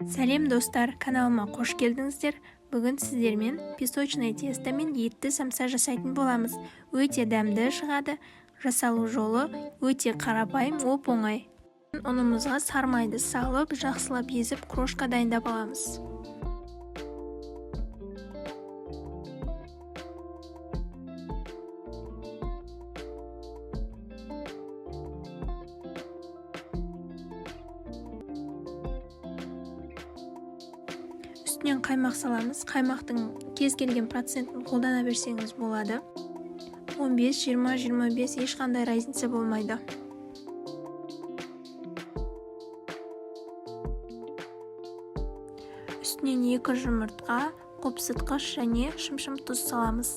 Сәлем достар, каналыма қош келдіңіздер. Бүгін сіздермен песочное тесто мен етті самса жасайтын боламыз. Өте дәмді шығады. Жасалу жолы өте қарапайым, оп-оңай. Ұнымызға сармайды салып, жақсылап езіп, крошка дайындап аламыз. Үстінен қаймақ саламыз. Қаймақтың кез келген процентін қолдана берсеңіз болады. 15, 20, 25 ешқандай разница болмайды. Үстінен 2 жұмыртқа, қопсытқыш және шым-шым тұз саламыз.